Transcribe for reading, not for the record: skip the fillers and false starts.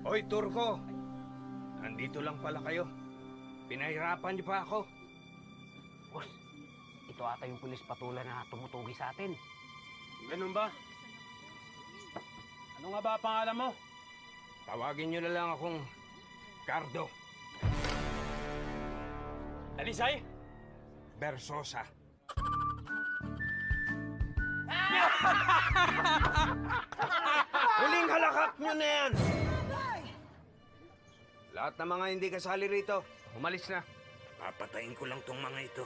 Hoy, Turko! Nandito lang pala kayo. Pinahirapan niyo pa ako. Boss, ito ata yung pulis patula na tumutugi sa atin. Ganun ba? Ano nga ba ang pangalan mo? Tawagin niyo na lang akong Cardo Alisay? Versosa. Huling halakak niyo na yan! Lahat ng mga hindi kasali rito, umalis na. Papatayin ko lang tong mga ito.